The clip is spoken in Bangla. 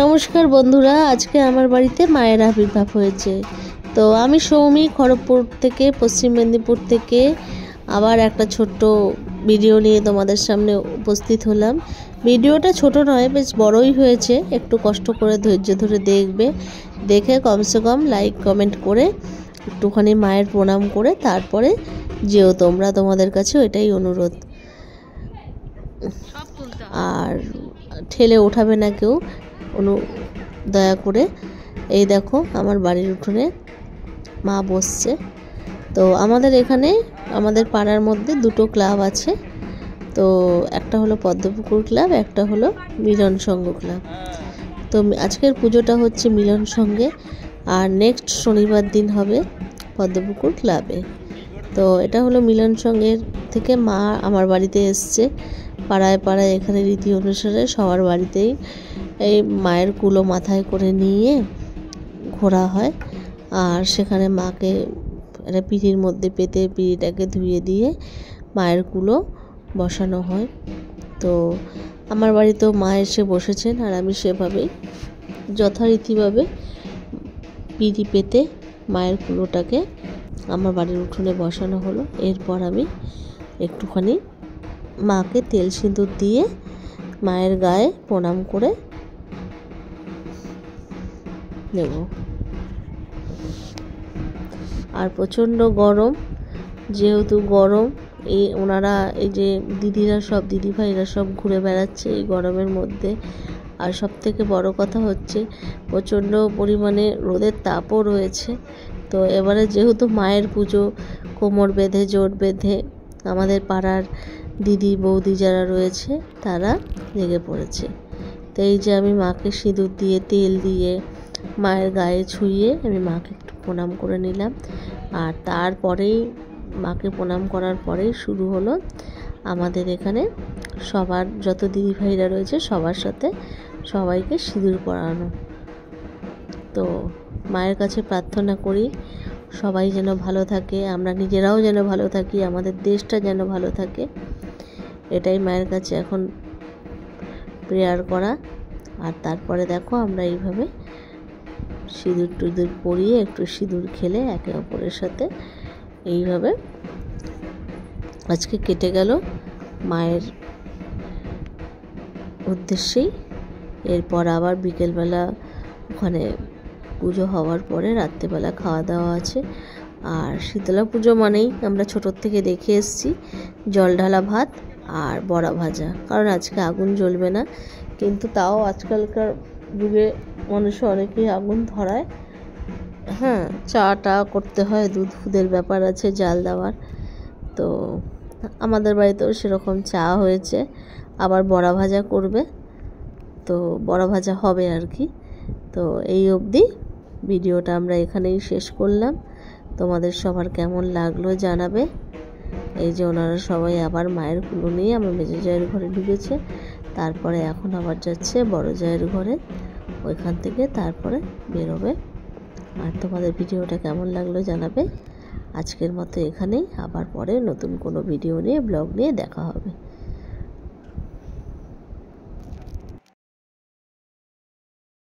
নমস্কার বন্ধুরা, আজকে আমার বাড়িতে মায়ের আবির্ভাব হয়েছে। তো আমি সৌমি খড়গপুর থেকে, পশ্চিম মেদিনীপুর থেকে আবার একটা ছোট্ট ভিডিও নিয়ে তোমাদের সামনে উপস্থিত হলাম। ভিডিওটা ছোট নয়, বেশ বড়ই হয়েছে। একটু কষ্ট করে ধৈর্য ধরে দেখবে, দেখে কমসে কম লাইক কমেন্ট করে একটুখানি মায়ের প্রণাম করে তারপরে যেও তোমরা, তোমাদের কাছে এটাই অনুরোধ। আর ঠেলে ওঠাবে না কেউ, দয়া করে। এই দেখো আমার বাড়ির উঠোনে মা বসছে। তো আমাদের এখানে, আমাদের পাড়ার মধ্যে দুটো ক্লাব আছে। তো একটা হলো পদ্মপুকুর ক্লাব, একটা হলো মিলন সংঘ ক্লাব। তো আজকের পুজোটা হচ্ছে মিলন সংঘে, আর নেক্সট শনিবার দিন হবে পদ্মপুকুর ক্লাবে। তো এটা হলো মিলন সংঘের থেকে মা আমার বাড়িতে এসছে। পাড়ায় পাড়ায় এখানে রীতি অনুসারে সবার বাড়িতেই এই মায়ের কুলো মাথায় করে নিয়ে ঘোরা হয়, আর সেখানে মাকে একটা পিঁড়ির মধ্যে পেতে পিঁড়িটাকে ধুয়ে দিয়ে মায়ের কুলো বসানো হয়। তো আমার বাড়িতেও মা এসে বসেছেন, আর আমি সেভাবেই যথারীতিভাবে পিঁড়ি পেতে মায়ের কুলোটাকে আমার বাড়ির উঠোনে বসানো হলো। এরপর আমি একটুখানি মাকে তেল সিঁদুর দিয়ে মায়ের গায়ে প্রণাম করে নেব। আর প্রচণ্ড গরম, যেহেতু গরম, ওনারা এই যে দিদিরা সব, দিদিভাইরা সব ঘুরে বেড়াচ্ছে এই গরমের মধ্যে। আর সব থেকে বড় কথা হচ্ছে প্রচণ্ড পরিমাণে রোদের তাপও রয়েছে। তো এবারে যেহেতু মায়ের পুজো, কোমর বেঁধে জোট বেঁধে আমাদের পাড়ার দিদি বৌদি যারা রয়েছে তারা লেগে পড়েছে। তো এই যে আমি মাকে সিঁদুর দিয়ে তেল দিয়ে মায়ের গায়ে ছুঁয়ে আমি মাকে একটু প্রণাম করে নিলাম। আর তারপরেই মাকে প্রণাম করার পরেই শুরু হলো আমাদের এখানে সবার, যত দিদিভাইরা রয়েছে সবার সাথে সবাইকে সিঁদুর পরানো। তো মায়ের কাছে প্রার্থনা করি সবাই যেন ভালো থাকে, আমরা নিজেরাও যেন ভালো থাকি, আমাদের দেশটা যেন ভালো থাকে, এটাই মায়ের কাছে এখন প্রেয়ার করা। আর তারপরে দেখো আমরা এইভাবে সিঁদুর টুদুর পরিয়ে একটু সিঁদুর খেলে একে অপরের সাথে এইভাবে আজকে কেটে গেল মায়ের উদ্দেশ্যেই। এরপর আবার বিকেলবেলা ওখানে পুজো হওয়ার পরে রাত্রেবেলা খাওয়া দাওয়া আছে। আর শীতলা পুজো মানেই আমরা ছোটোর থেকে দেখে এসেছি জল ঢালা ভাত আর বড়া ভাজা, কারণ আজকে আগুন জ্বলবে না। কিন্তু তাও আজকালকার যুগে মানুষ অনেকেই আগুন ধরায়। হ্যাঁ, চাটা করতে হয়, দুধ ফুদের ব্যাপার আছে, জাল দেওয়ার। তো আমাদের বাড়িতেও সেরকম চা হয়েছে, আবার বড়া ভাজা করবে। তো বড়া ভাজা হবে আর কি। তো এই অবধি ভিডিওটা আমরা এখানেই শেষ করলাম। তোমাদের সবার কেমন লাগলো জানাবে। এই যে ওনারা সবাই আবার মায়ের কুলো নিয়ে আমার মেজো জায়ের ঘরে ঢুকেছে, তারপরে এখন আবার যাচ্ছে বড় জায়ের ঘরে, ওইখান থেকে তারপরে বেরোবে। আর তোমাদের ভিডিওটা কেমন লাগলো জানাবে। আজকের মতো এখানেই, আবার পরে নতুন কোনো ভিডিও নিয়ে, ব্লগ নিয়ে দেখা হবে।